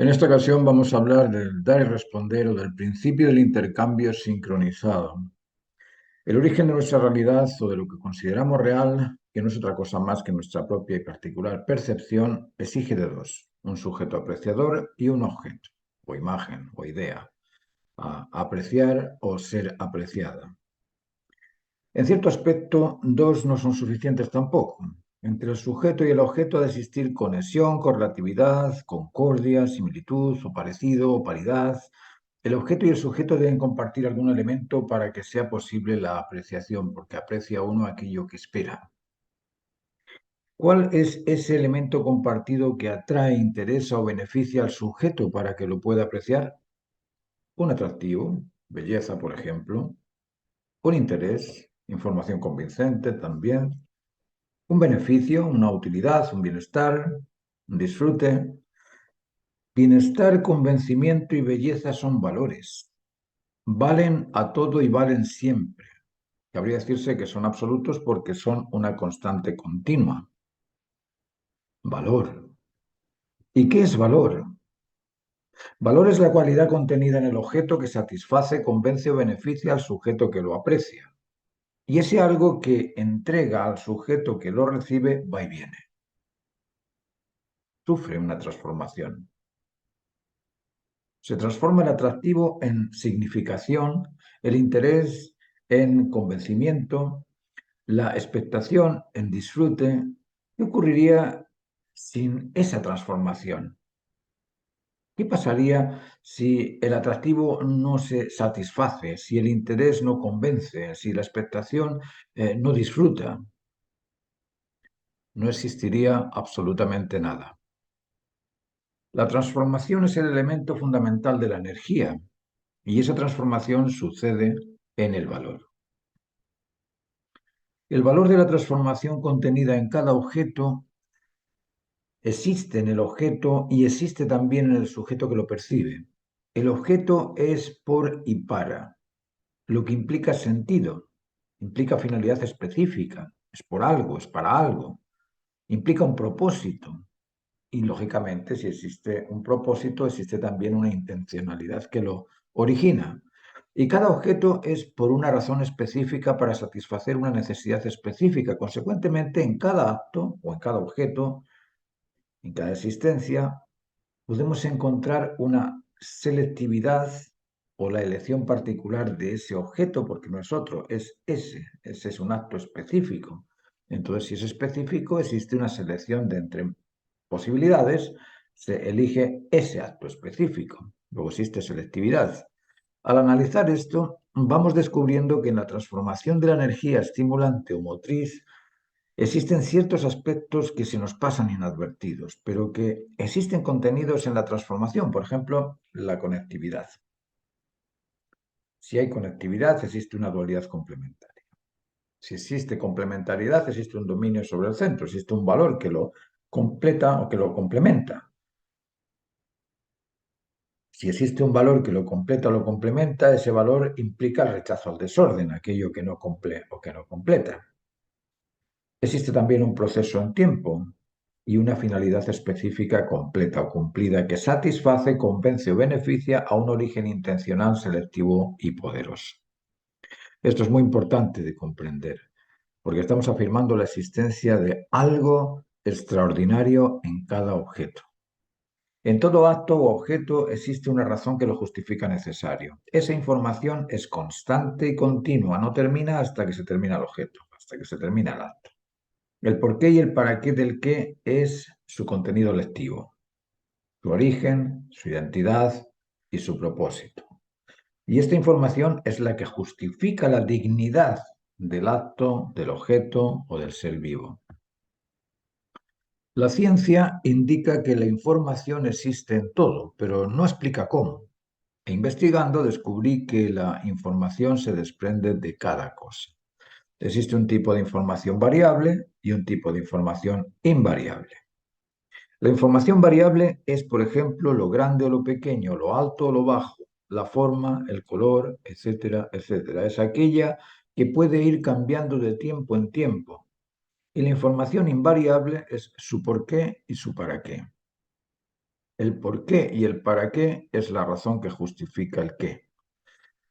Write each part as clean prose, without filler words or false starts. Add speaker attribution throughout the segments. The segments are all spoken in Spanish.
Speaker 1: En esta ocasión vamos a hablar del dar y responder o del principio del intercambio sincronizado. El origen de nuestra realidad o de lo que consideramos real, que no es otra cosa más que nuestra propia y particular percepción, exige de dos: un sujeto apreciador y un objeto, o imagen, o idea, a apreciar o ser apreciada. En cierto aspecto, dos no son suficientes tampoco. Entre el sujeto y el objeto ha de existir conexión, correlatividad, concordia, similitud o parecido o paridad. El objeto y el sujeto deben compartir algún elemento para que sea posible la apreciación, porque aprecia uno aquello que espera. ¿Cuál es ese elemento compartido que atrae, interesa o beneficia al sujeto para que lo pueda apreciar? Un atractivo, belleza, por ejemplo. Un interés, información convincente también. Un beneficio, una utilidad, un bienestar, un disfrute. Bienestar, convencimiento y belleza son valores. Valen a todo y valen siempre. Cabría decirse que son absolutos porque son una constante continua. Valor. ¿Y qué es valor? Valor es la cualidad contenida en el objeto que satisface, convence o beneficia al sujeto que lo aprecia. Y ese algo que entrega al sujeto que lo recibe va y viene. Sufre una transformación. Se transforma el atractivo en significación, el interés en convencimiento, la expectación en disfrute. ¿Qué ocurriría sin esa transformación? ¿Qué pasaría si el atractivo no se satisface, si el interés no convence, si la expectación no disfruta? No existiría absolutamente nada. La transformación es el elemento fundamental de la energía y esa transformación sucede en el valor. El valor de la transformación contenida en cada objeto existe en el objeto y existe también en el sujeto que lo percibe. El objeto es por y para, lo que implica sentido, implica finalidad específica, es por algo, es para algo, implica un propósito. Y lógicamente, si existe un propósito, existe también una intencionalidad que lo origina. Y cada objeto es por una razón específica para satisfacer una necesidad específica. Consecuentemente, en cada acto o en cada objeto, en cada existencia, podemos encontrar una selectividad o la elección particular de ese objeto, porque no es otro, es ese es un acto específico. Entonces, si es específico, existe una selección de entre posibilidades, se elige ese acto específico. Luego existe selectividad. Al analizar esto, vamos descubriendo que en la transformación de la energía estimulante o motriz existen ciertos aspectos que se nos pasan inadvertidos, pero que existen contenidos en la transformación, por ejemplo, la conectividad. Si hay conectividad, existe una dualidad complementaria. Si existe complementariedad, existe un dominio sobre el centro, existe un valor que lo completa o que lo complementa. Si existe un valor que lo completa o lo complementa, ese valor implica el rechazo al desorden, aquello que no o que no completa. Existe también un proceso en tiempo y una finalidad específica completa o cumplida que satisface, convence o beneficia a un origen intencional, selectivo y poderoso. Esto es muy importante de comprender, porque estamos afirmando la existencia de algo extraordinario en cada objeto. En todo acto o objeto existe una razón que lo justifica necesario. Esa información es constante y continua, no termina hasta que se termina el objeto, hasta que se termina el acto. El porqué y el para qué del qué es su contenido lectivo, su origen, su identidad y su propósito. Y esta información es la que justifica la dignidad del acto, del objeto o del ser vivo. La ciencia indica que la información existe en todo, pero no explica cómo. E investigando descubrí que la información se desprende de cada cosa. Existe un tipo de información variable y un tipo de información invariable. La información variable es, por ejemplo, lo grande o lo pequeño, lo alto o lo bajo, la forma, el color, etcétera, etcétera. Es aquella que puede ir cambiando de tiempo en tiempo. Y la información invariable es su por qué y su para qué. El por qué y el para qué es la razón que justifica el qué.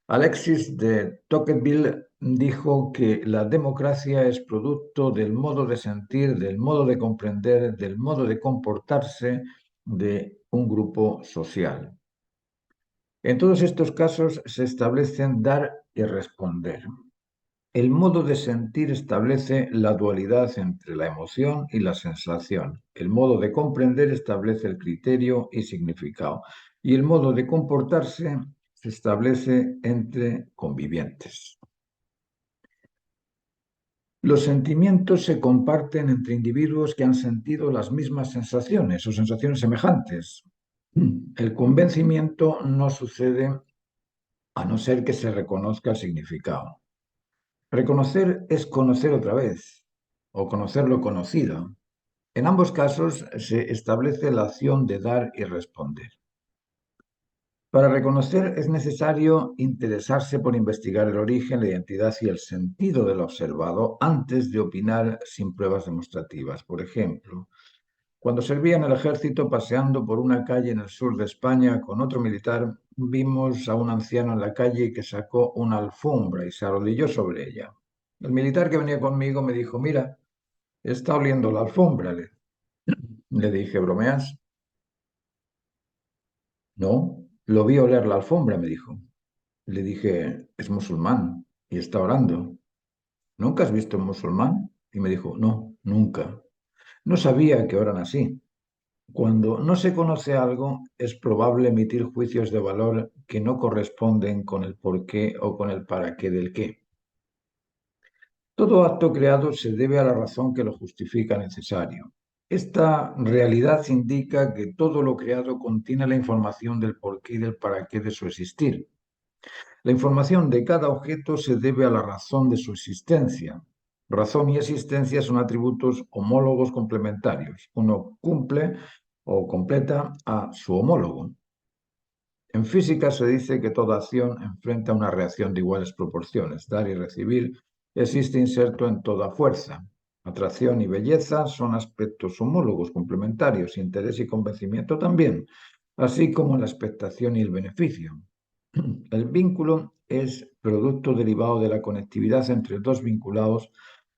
Speaker 1: Alexis de Tocqueville dijo que la democracia es producto del modo de sentir, del modo de comprender, del modo de comportarse de un grupo social. En todos estos casos se establecen dar y responder. El modo de sentir establece la dualidad entre la emoción y la sensación. El modo de comprender establece el criterio y significado. Y el modo de comportarse se establece entre convivientes. Los sentimientos se comparten entre individuos que han sentido las mismas sensaciones o sensaciones semejantes. El convencimiento no sucede a no ser que se reconozca el significado. Reconocer es conocer otra vez o conocer lo conocido. En ambos casos se establece la acción de dar y responder. Para reconocer es necesario interesarse por investigar el origen, la identidad y el sentido del observado antes de opinar sin pruebas demostrativas. Por ejemplo, cuando servía en el ejército, paseando por una calle en el sur de España con otro militar, vimos a un anciano en la calle que sacó una alfombra y se arrodilló sobre ella. El militar que venía conmigo me dijo, mira, está oliendo la alfombra. Le dije, ¿bromeas? No, lo vi oler la alfombra, me dijo. Le dije, es musulmán y está orando. ¿Nunca has visto un musulmán? Y me dijo, no, nunca. No sabía que oran así. Cuando no se conoce algo, es probable emitir juicios de valor que no corresponden con el porqué o con el para qué del qué. Todo acto creado se debe a la razón que lo justifica necesario. Esta realidad indica que todo lo creado contiene la información del porqué y del para qué de su existir. La información de cada objeto se debe a la razón de su existencia. Razón y existencia son atributos homólogos complementarios. Uno cumple o completa a su homólogo. En física se dice que toda acción enfrenta una reacción de iguales proporciones. Dar y recibir existe inserto en toda fuerza. Atracción y belleza son aspectos homólogos complementarios. Interés y convencimiento también, así como la expectación y el beneficio. El vínculo es producto derivado de la conectividad entre dos vinculados.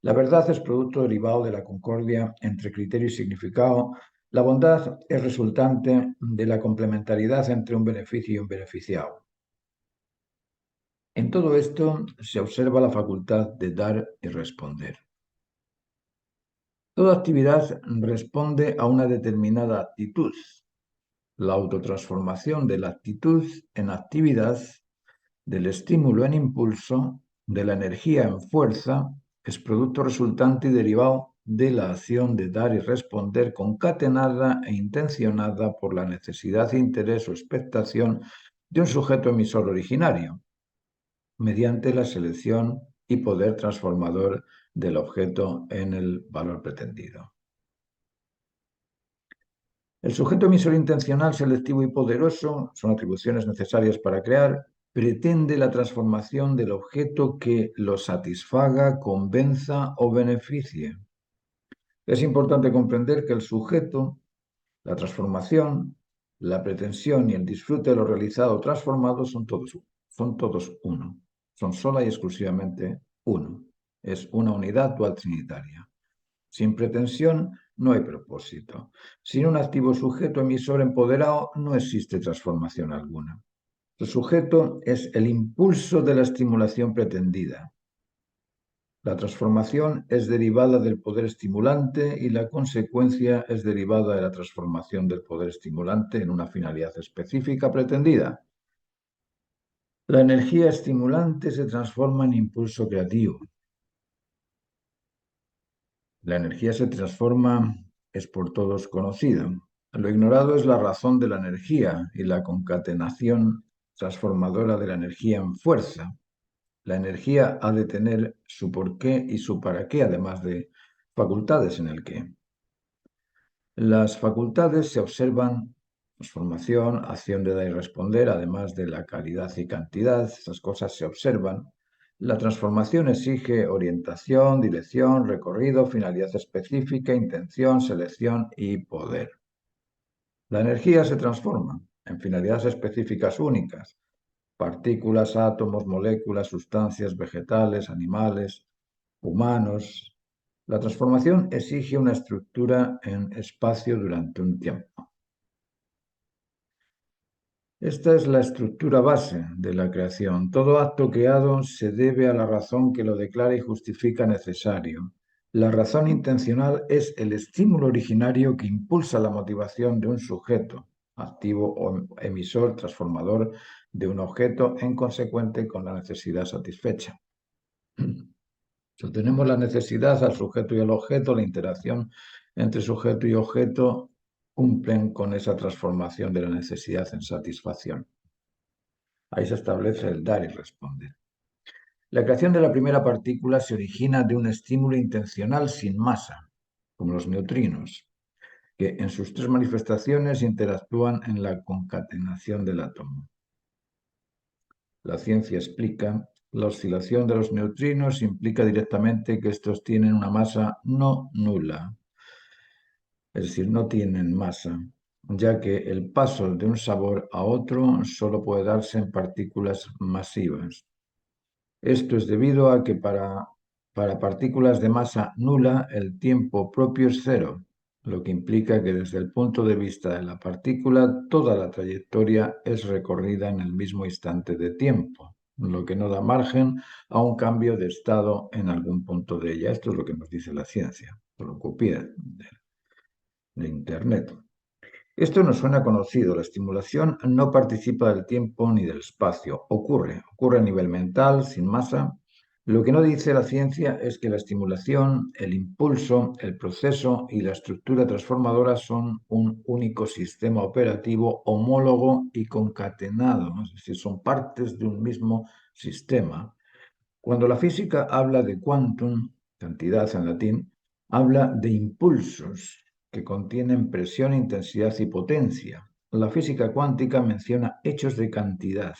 Speaker 1: La verdad es producto derivado de la concordia entre criterio y significado. La bondad es resultante de la complementariedad entre un beneficio y un beneficiado. En todo esto se observa la facultad de dar y responder. Toda actividad responde a una determinada actitud. La autotransformación de la actitud en actividad, del estímulo en impulso, de la energía en fuerza, es producto resultante y derivado de la acción de dar y responder concatenada e intencionada por la necesidad, interés o expectación de un sujeto emisor originario, mediante la selección y poder transformador del objeto en el valor pretendido. El sujeto emisor intencional, selectivo y poderoso son atribuciones necesarias para crear. Pretende la transformación del objeto que lo satisfaga, convenza o beneficie. Es importante comprender que el sujeto, la transformación, la pretensión y el disfrute de lo realizado o transformado son todos uno. Son sola y exclusivamente uno. Es una unidad dual trinitaria. Sin pretensión no hay propósito. Sin un activo sujeto emisor empoderado no existe transformación alguna. El sujeto es el impulso de la estimulación pretendida. La transformación es derivada del poder estimulante y la consecuencia es derivada de la transformación del poder estimulante en una finalidad específica pretendida. La energía estimulante se transforma en impulso creativo. La energía se transforma, es por todos conocido. Lo ignorado es la razón de la energía y la concatenación transformadora de la energía en fuerza. La energía ha de tener su porqué y su para qué, además de facultades en el qué. Las facultades se observan, transformación, acción de dar y responder, además de la calidad y cantidad, esas cosas se observan. La transformación exige orientación, dirección, recorrido, finalidad específica, intención, selección y poder. La energía se transforma en finalidades específicas únicas: partículas, átomos, moléculas, sustancias, vegetales, animales, humanos. La transformación exige una estructura en espacio durante un tiempo. Esta es la estructura base de la creación. Todo acto creado se debe a la razón que lo declara y justifica necesario. La razón intencional es el estímulo originario que impulsa la motivación de un sujeto, activo o emisor, transformador de un objeto en consecuente con la necesidad satisfecha. Sostenemos la necesidad al sujeto y al objeto, la interacción entre sujeto y objeto cumplen con esa transformación de la necesidad en satisfacción. Ahí se establece el dar y responder. La creación de la primera partícula se origina de un estímulo intencional sin masa, como los neutrinos, que en sus tres manifestaciones interactúan en la concatenación del átomo. La ciencia explica: la oscilación de los neutrinos implica directamente que estos tienen una masa no nula, es decir, no tienen masa, ya que el paso de un sabor a otro solo puede darse en partículas masivas. Esto es debido a que para partículas de masa nula el tiempo propio es cero, lo que implica que desde el punto de vista de la partícula toda la trayectoria es recorrida en el mismo instante de tiempo, lo que no da margen a un cambio de estado en algún punto de ella. Esto es lo que nos dice la ciencia, por lo copié de Internet. Esto nos suena conocido. La estimulación no participa del tiempo ni del espacio. Ocurre a nivel mental, sin masa. Lo que no dice la ciencia es que la estimulación, el impulso, el proceso y la estructura transformadora son un único sistema operativo homólogo y concatenado, ¿no? Es decir, son partes de un mismo sistema. Cuando la física habla de quantum, cantidad en latín, habla de impulsos que contienen presión, intensidad y potencia. La física cuántica menciona hechos de cantidad,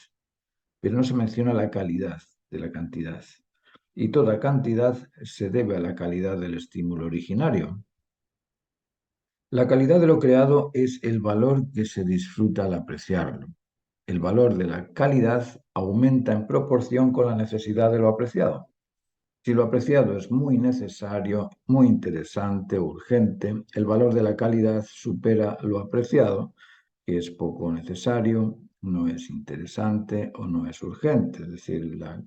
Speaker 1: pero no se menciona la calidad de la cantidad. Y toda cantidad se debe a la calidad del estímulo originario. La calidad de lo creado es el valor que se disfruta al apreciarlo. El valor de la calidad aumenta en proporción con la necesidad de lo apreciado. Si lo apreciado es muy necesario, muy interesante, urgente, el valor de la calidad supera lo apreciado, que es poco necesario, no es interesante o no es urgente. Es decir, la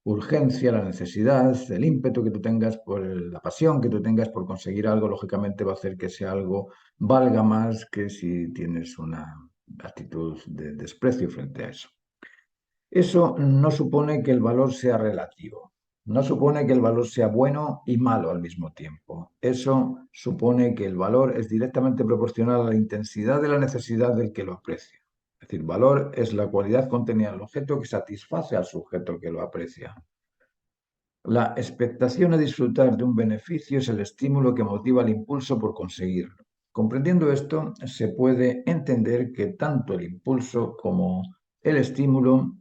Speaker 1: urgencia, la necesidad, el ímpetu que tú tengas la pasión que tú tengas por conseguir algo, lógicamente va a hacer que ese algo valga más que si tienes una actitud de desprecio frente a eso. Eso no supone que el valor sea relativo, no supone que el valor sea bueno y malo al mismo tiempo. Eso supone que el valor es directamente proporcional a la intensidad de la necesidad del que lo aprecia. Es decir, valor es la cualidad contenida en el objeto que satisface al sujeto que lo aprecia. La expectación a disfrutar de un beneficio es el estímulo que motiva el impulso por conseguirlo. Comprendiendo esto, se puede entender que tanto el impulso como el estímulo,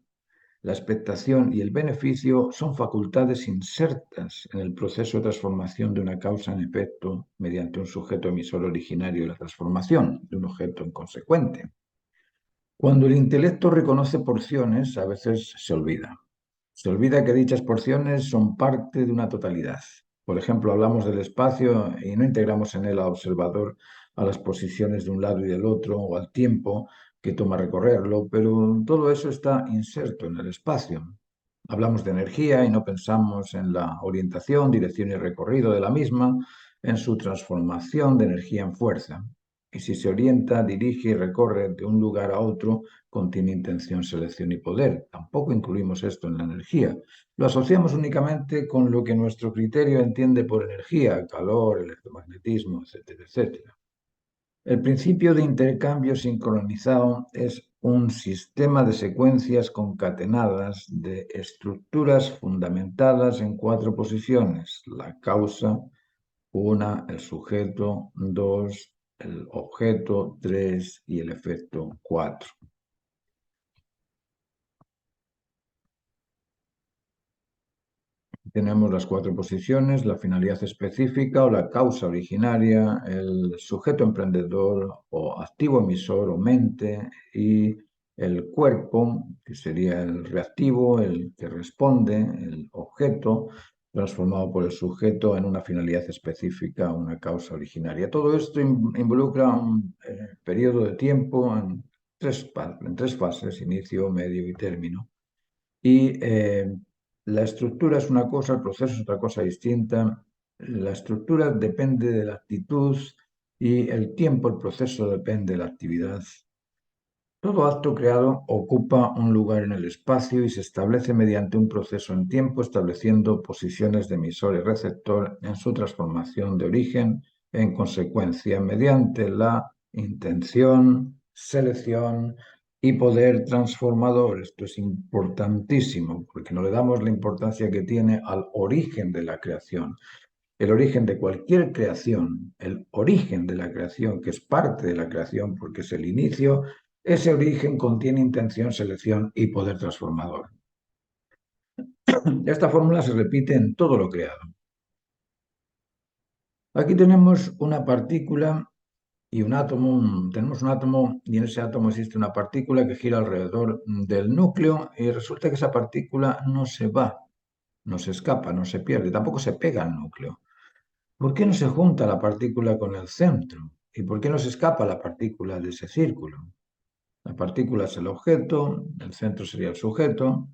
Speaker 1: la expectación y el beneficio son facultades insertas en el proceso de transformación de una causa en efecto mediante un sujeto emisor originario de la transformación de un objeto en consecuente. Cuando el intelecto reconoce porciones, a veces se olvida. Se olvida que dichas porciones son parte de una totalidad. Por ejemplo, hablamos del espacio y no integramos en él al observador, a las posiciones de un lado y del otro, o al tiempo que toma recorrerlo, pero todo eso está inserto en el espacio. Hablamos de energía y no pensamos en la orientación, dirección y recorrido de la misma, en su transformación de energía en fuerza. Y si se orienta, dirige y recorre de un lugar a otro, contiene intención, selección y poder. Tampoco incluimos esto en la energía. Lo asociamos únicamente con lo que nuestro criterio entiende por energía: calor, electromagnetismo, etcétera, etcétera. El principio de intercambio sincronizado es un sistema de secuencias concatenadas de estructuras fundamentadas en cuatro posiciones: la causa, una, el sujeto, dos, el objeto, tres y el efecto, cuatro. tenemos las 4 posiciones: la finalidad específica o la causa originaria, el sujeto emprendedor o activo emisor o mente, y el cuerpo, que sería el reactivo, el que responde, el objeto, transformado por el sujeto en una finalidad específica, una causa originaria. Todo esto involucra un periodo de tiempo en tres fases: inicio, medio y término. Y la estructura es una cosa, el proceso es otra cosa distinta. La estructura depende de la actitud y el tiempo, el proceso depende de la actividad. Todo acto creado ocupa un lugar en el espacio y se establece mediante un proceso en tiempo, estableciendo posiciones de emisor y receptor en su transformación de origen, en consecuencia, mediante la intención, selección y poder transformador. Esto es importantísimo porque no le damos la importancia que tiene al origen de la creación. El origen de cualquier creación, el origen de la creación, que es parte de la creación porque es el inicio, ese origen contiene intención, selección y poder transformador. Esta fórmula se repite en todo lo creado. Aquí tenemos una partícula y un átomo. Tenemos un átomo y en ese átomo existe una partícula que gira alrededor del núcleo, y resulta que esa partícula no se va, no se escapa, no se pierde, tampoco se pega al núcleo. ¿Por qué no se junta la partícula con el centro? ¿Y por qué no se escapa la partícula de ese círculo? La partícula es el objeto, el centro sería el sujeto.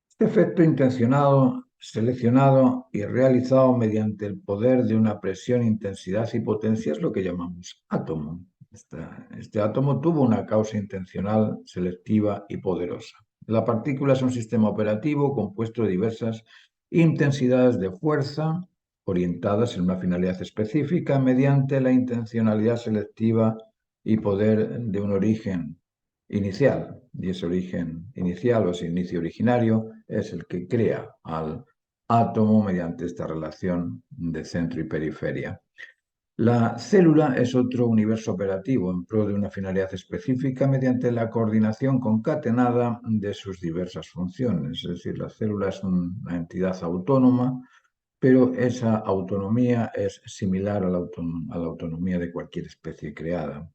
Speaker 1: Este efecto intencionado, seleccionado y realizado mediante el poder de una presión, intensidad y potencia es lo que llamamos átomo. Este átomo tuvo una causa intencional, selectiva y poderosa. La partícula es un sistema operativo compuesto de diversas intensidades de fuerza orientadas en una finalidad específica mediante la intencionalidad selectiva y poder de un origen inicial. Y ese origen inicial o ese inicio originario es el que crea al átomo mediante esta relación de centro y periferia. La célula es otro universo operativo en pro de una finalidad específica mediante la coordinación concatenada de sus diversas funciones. Es decir, la célula es una entidad autónoma, pero esa autonomía es similar a la autonomía de cualquier especie creada.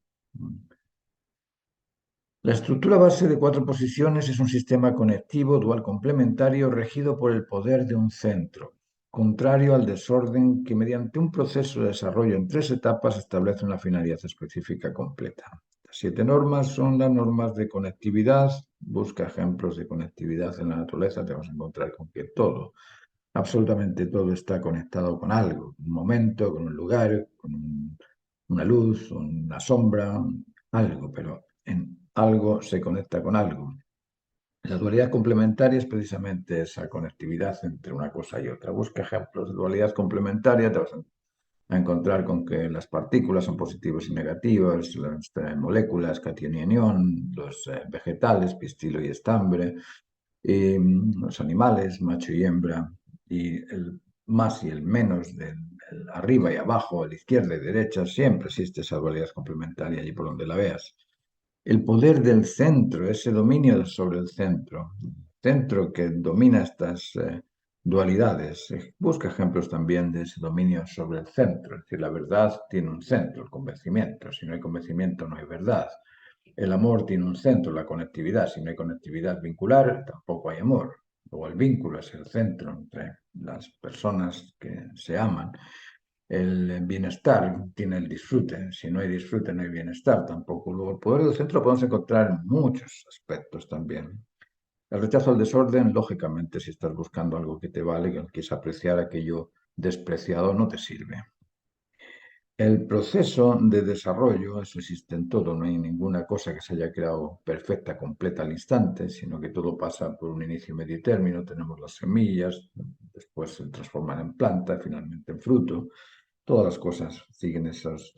Speaker 1: La estructura base de 4 posiciones es un sistema conectivo dual complementario regido por el poder de un centro, contrario al desorden que mediante un proceso de desarrollo en 3 etapas establece una finalidad específica completa. Las 7 normas son las normas de conectividad. Busca ejemplos de conectividad en la naturaleza, te vas a encontrar con que todo, absolutamente todo, está conectado con algo, un momento, con un lugar, con una luz, una sombra, algo, pero en algo se conecta con algo. La dualidad complementaria es precisamente esa conectividad entre una cosa y otra. Busca ejemplos de dualidad complementaria, te vas a encontrar con que las partículas son positivas y negativas, las moléculas, cation y anión, los vegetales, pistilo y estambre, y los animales, macho y hembra, y el más y el menos, el arriba y abajo, a la izquierda y derecha. Siempre existe esa dualidad complementaria allí por donde la veas. El poder del centro, ese dominio sobre el centro que domina estas dualidades. Busca ejemplos también de ese dominio sobre el centro. Es decir, la verdad tiene un centro, el convencimiento. Si no hay convencimiento, no hay verdad. El amor tiene un centro, la conectividad. Si no hay conectividad vincular, tampoco hay amor. O el vínculo es el centro entre las personas que se aman. El bienestar tiene el disfrute. Si no hay disfrute, no hay bienestar tampoco. Luego, el poder del centro lo podemos encontrar en muchos aspectos también. El rechazo al desorden, lógicamente, si estás buscando algo que te vale, que quieres apreciar, aquello despreciado no te sirve. El proceso de desarrollo, eso existe en todo, no hay ninguna cosa que se haya creado perfecta, completa al instante, sino que todo pasa por un inicio, medio y término. Tenemos las semillas, después se transforman en planta, finalmente en fruto. Todas las cosas siguen esos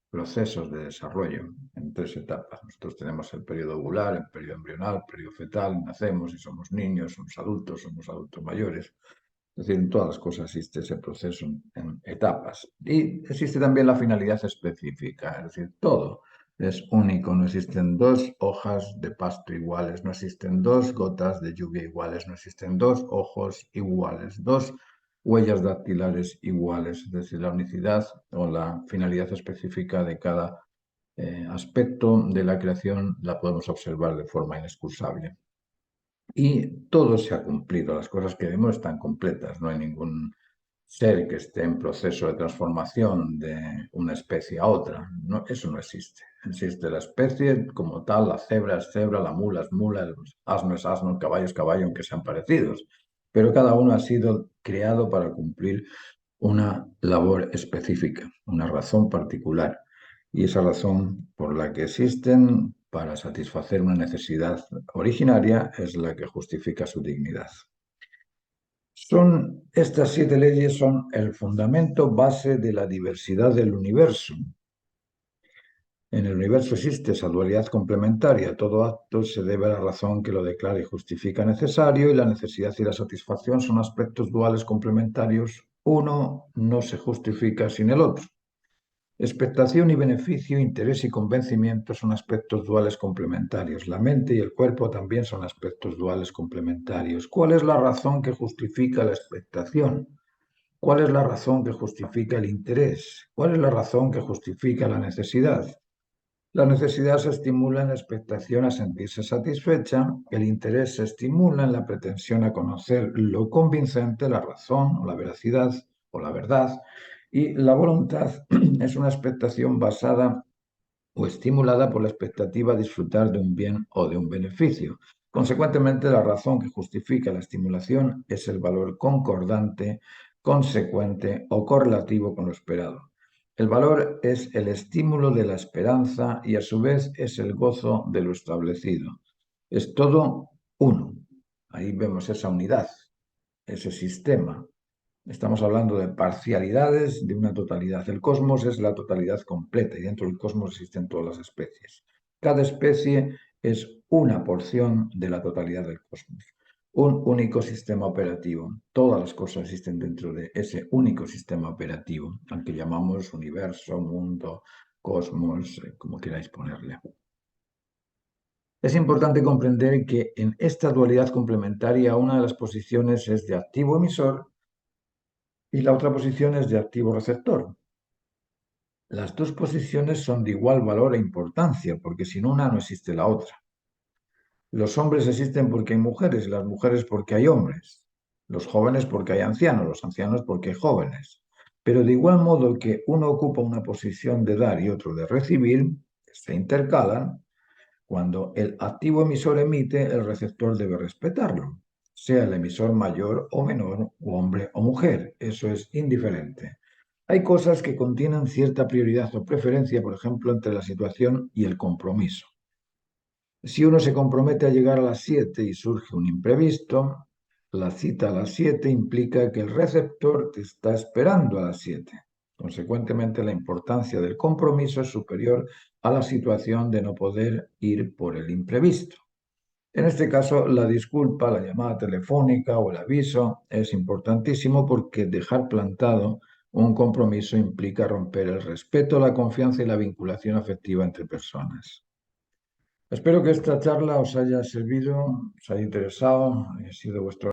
Speaker 1: procesos de desarrollo en 3 etapas. Nosotros tenemos el periodo ovular, el periodo embrional, el periodo fetal, nacemos y somos niños, somos adultos mayores. Es decir, en todas las cosas existe ese proceso en etapas. Y existe también la finalidad específica, es decir, todo Es único, no existen dos hojas de pasto iguales, no existen dos gotas de lluvia iguales, no existen dos ojos iguales, dos huellas dactilares iguales. Es decir, la unicidad o la finalidad específica de cada aspecto de la creación la podemos observar de forma inexcusable. Y todo se ha cumplido, las cosas que vemos están completas, no hay ningún ser que esté en proceso de transformación de una especie a otra. No, eso no existe. Existe la especie como tal, la cebra es cebra, la mula es mula, el asno es asno, el caballo es caballo, aunque sean parecidos. Pero cada uno ha sido creado para cumplir una labor específica, una razón particular. Y esa razón por la que existen para satisfacer una necesidad originaria es la que justifica su dignidad. Estas 7 leyes son el fundamento base de la diversidad del universo. En el universo existe esa dualidad complementaria. Todo acto se debe a la razón que lo declara y justifica necesario, y la necesidad y la satisfacción son aspectos duales complementarios. Uno no se justifica sin el otro. Expectación y beneficio, interés y convencimiento son aspectos duales complementarios. La mente y el cuerpo también son aspectos duales complementarios. ¿Cuál es la razón que justifica la expectación? ¿Cuál es la razón que justifica el interés? ¿Cuál es la razón que justifica la necesidad? La necesidad se estimula en la expectación a sentirse satisfecha, el interés se estimula en la pretensión a conocer lo convincente, la razón o la veracidad o la verdad, y la voluntad es una expectación basada o estimulada por la expectativa de disfrutar de un bien o de un beneficio. Consecuentemente, la razón que justifica la estimulación es el valor concordante, consecuente o correlativo con lo esperado. El valor es el estímulo de la esperanza y a su vez es el gozo de lo establecido. Es todo uno. Ahí vemos esa unidad, ese sistema. Estamos hablando de parcialidades de una totalidad. El cosmos es la totalidad completa y dentro del cosmos existen todas las especies. Cada especie es una porción de la totalidad del cosmos. Un único sistema operativo. Todas las cosas existen dentro de ese único sistema operativo, al que llamamos universo, mundo, cosmos, como queráis ponerle. Es importante comprender que en esta dualidad complementaria una de las posiciones es de activo emisor y la otra posición es de activo receptor. Las dos posiciones son de igual valor e importancia, porque sin una no existe la otra. Los hombres existen porque hay mujeres, las mujeres porque hay hombres, los jóvenes porque hay ancianos, los ancianos porque hay jóvenes. Pero de igual modo que uno ocupa una posición de dar y otro de recibir, se intercalan. Cuando el activo emisor emite, el receptor debe respetarlo, sea el emisor mayor o menor, o hombre o mujer. Eso es indiferente. Hay cosas que contienen cierta prioridad o preferencia, por ejemplo, entre la situación y el compromiso. Si uno se compromete a llegar a las 7 y surge un imprevisto, la cita a las 7 implica que el receptor te está esperando a las 7. Consecuentemente, la importancia del compromiso es superior a la situación de no poder ir por el imprevisto. En este caso, la disculpa, la llamada telefónica o el aviso es importantísimo porque dejar plantado un compromiso implica romper el respeto, la confianza y la vinculación afectiva entre personas. Espero que esta charla os haya servido, os haya interesado, haya sido vuestro